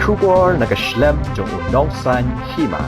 Shubor nagaslem jong Nongïasaid Hima.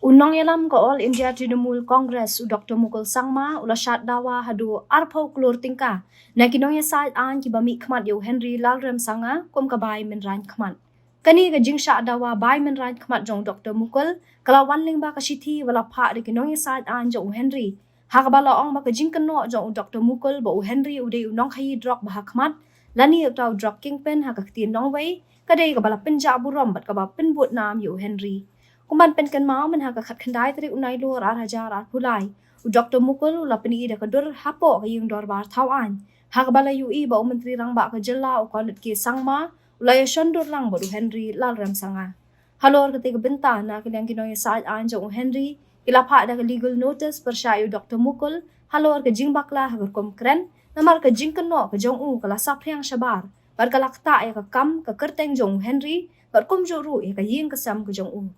Nongïalam ka All India Trinamool Congress Dr. Mukul sangma ulashat Dawa hadu arpo Klur tingka na Nongïasaid an ki bami Khmat yo Henry lalrem sanga kum ka bai Mynraiñ Khmat. Kani ka jingsha Dawa bai Mynraiñ Khmat jong Dr. Mukul kalawan ling ba ka shithi wala pha de Nongïasaid an jong Henry. Hakabala ong ba ka jingkano jong Dr. Mukul ba Henry ude Nongkhai drop ba Khmat lani utaw drop kingpin hakaktin Nongway kadai ka bala pinja burom bat ka ba pinbut nam yo Henry. Kuman pen kan mau men haka khat khandai tari unai lo ar hajar ar pulai u Dr. Mukul la peni da ka dur hapo ka yung dor bar thawan haka bala yu I ba menteri rang ba ka jella u konut ke sangma ulaya shondur lang ba du Henry lal ram sanga halor ka te ka benta na kilang Nongïasaid an jong Henry ila pha da ka legal notice per sha yu Dr. Mukul halor ka jing bakla ha kom kren namar ka jing kano ka jong u kala saphyang shabar bar ka lakta ya ka kam ka kerteng jong Henry bar kum joru ya ka ying ka sam ka jong u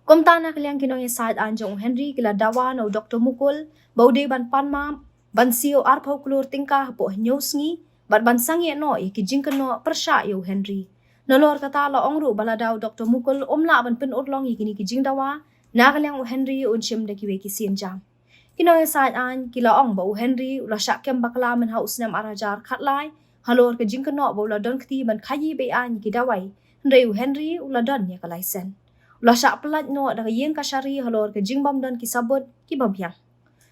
Kumtana kaliang Nongïasaid an jong Henry kila Dawa no Dr. Mukul baude ban panma ban sio arpo Klur tingka po nyosngi ban sangi no ki jingkano persha yo Henry nolor kata la ongru bala daw Dr. Mukul omla ban pin urlong ki jing Dawa na kaliang Henry un shim de ki sin jam Nongïasaid an kila ong ba Henry ula sha kem bakla men haus nam arajar khatlai halor ka jingkano ba ula don kti ban khayi be an ki dawai ndreu Henry ula don ya ka license Ula syak pelat no ada yang kasyari halor ke jingbam dan kisabot ki bamyang.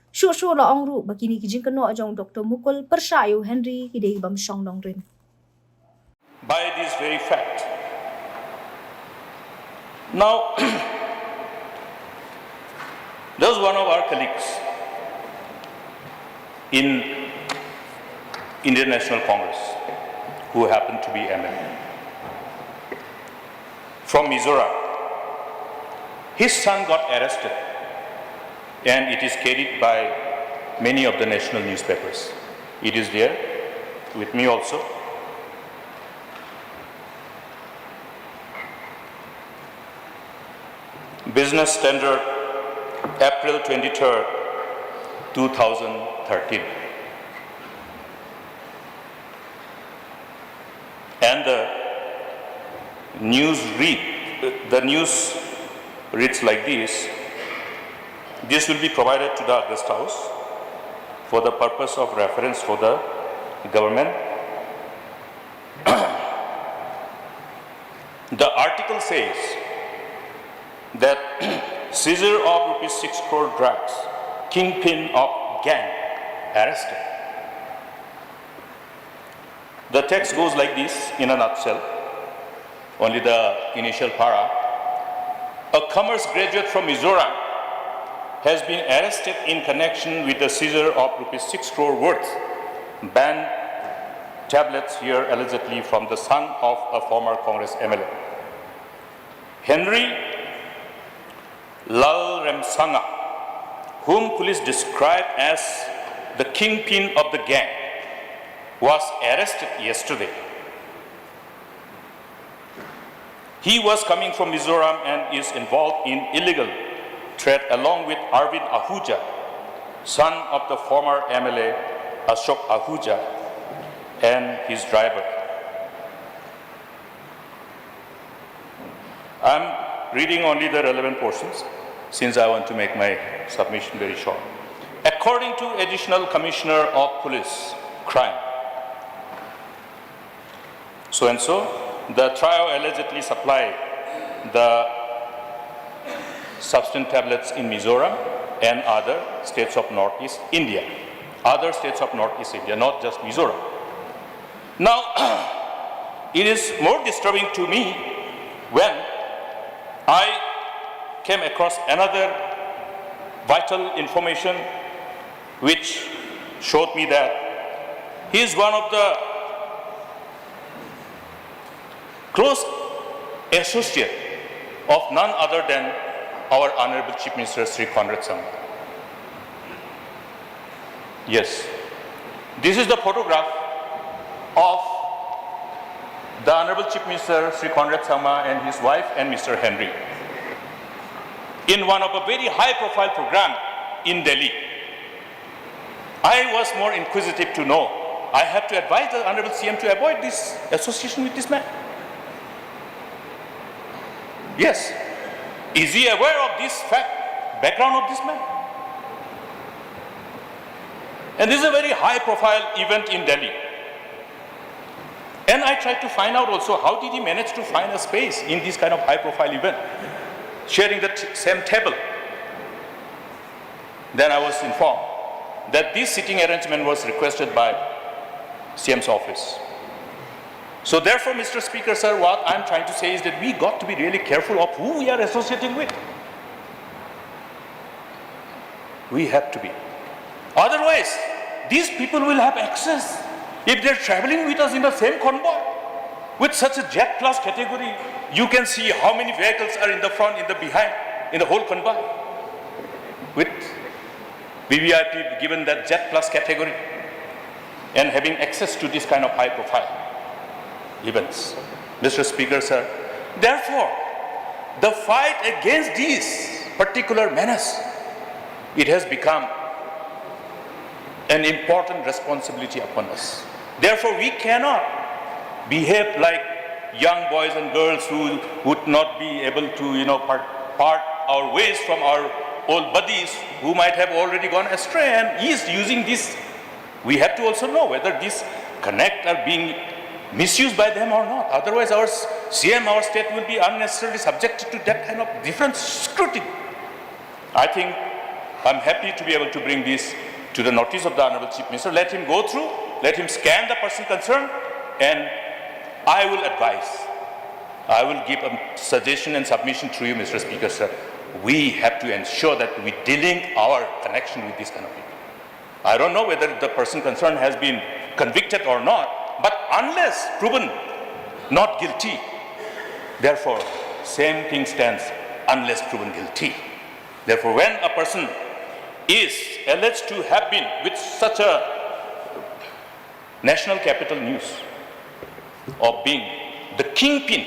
Syu la ongru bakini ki jingkano ajong Dr. Mukul persyayo Henry ki dei bam syong dong rin. By this very fact. Now, there was one of our colleagues in Indian National Congress who happened to be MLA from Mizoram. His son got arrested and it is carried by many of the national newspapers. It is there with me also. Business Standard, April 23rd, 2013. And the news reads like this. This will be provided to the August House for the purpose of reference for the government. The article says that seizure of ₹6 crore drugs, kingpin of gang, arrested. The text goes like this in a nutshell, only the initial para. A commerce graduate from Mizoram has been arrested in connection with the seizure of ₹6 crore worth banned tablets here allegedly from the son of a former Congress MLA. Henry Lalremsanga, whom police described as the kingpin of the gang, was arrested yesterday. He was coming from Mizoram and is involved in illegal trade along with Arvind Ahuja, son of the former MLA Ashok Ahuja, and his driver. I'm reading only the relevant portions since I want to make my submission very short. According to Additional Commissioner of Police, Crime, so-and-so, the trio allegedly supplied the substance tablets in Mizoram and other states of Northeast India. Other states of Northeast India, not just Mizoram. Now, it is more disturbing to me when I came across another vital information which showed me that he is one of the close associate of none other than our Honorable Chief Minister Sri Conrad Sangma. Yes, this is the photograph of the Honorable Chief Minister Sri Conrad Sangma and his wife and Mr. Henry in one of a very high-profile program in Delhi. I was more inquisitive to know. I have to advise the Honorable CM to avoid this association with this man. Yes. Is he aware of this fact, background of this man? And this is a very high-profile event in Delhi. And I tried to find out also how did he manage to find a space in this kind of high-profile event, sharing the same table. Then I was informed that this sitting arrangement was requested by CM's office. So therefore, Mr. Speaker, sir, what I'm trying to say is that we got to be really careful of who we are associating with. We have to be. Otherwise, these people will have access. If they're traveling with us in the same convoy, with such a jet class category, you can see how many vehicles are in the front, in the behind, in the whole convoy. With VVIP given that jet plus category and having access to this kind of high profile events. Mr. Speaker, sir, therefore, the fight against these particular menace, it has become an important responsibility upon us. Therefore, we cannot behave like young boys and girls who would not be able to, part our ways from our old buddies who might have already gone astray and is using this. We have to also know whether these connect are being misused by them or not. Otherwise, our CM, our state will be unnecessarily subjected to that kind of different scrutiny. I think I'm happy to be able to bring this to the notice of the Honorable Chief Minister. Let him go through, let him scan the person concerned, and I will advise. I will give a suggestion and submission through you, Mr. Speaker, sir. We have to ensure that we delink our connection with this kind of people. I don't know whether the person concerned has been convicted or not, but unless proven not guilty, therefore, same thing stands unless proven guilty. Therefore, when a person is alleged to have been with such a national capital news of being the kingpin,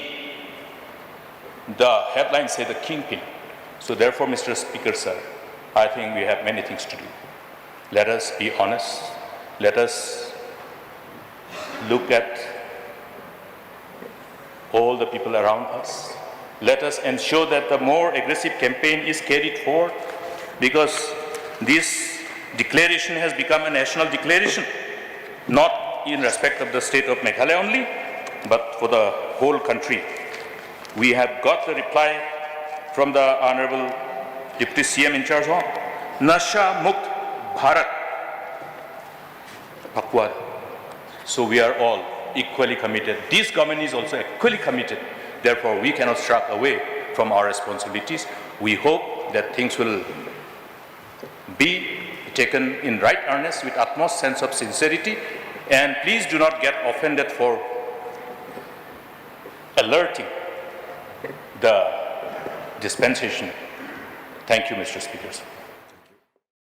the headlines say the kingpin. So therefore, Mr. Speaker, sir, I think we have many things to do. Let us be honest. Let us look at all the people around us. Let us ensure that the more aggressive campaign is carried forward, because this declaration has become a national declaration, not in respect of the state of Meghalaya only, but for the whole country. We have got the reply from the Honorable Deputy CM in charge of Nasha Mukt Bharat Pakwad. So we are all equally committed. This government is also equally committed. Therefore, we cannot shrug away from our responsibilities. We hope that things will be taken in right earnest with utmost sense of sincerity. And please do not get offended for alerting the dispensation. Thank you, Mr. Speaker.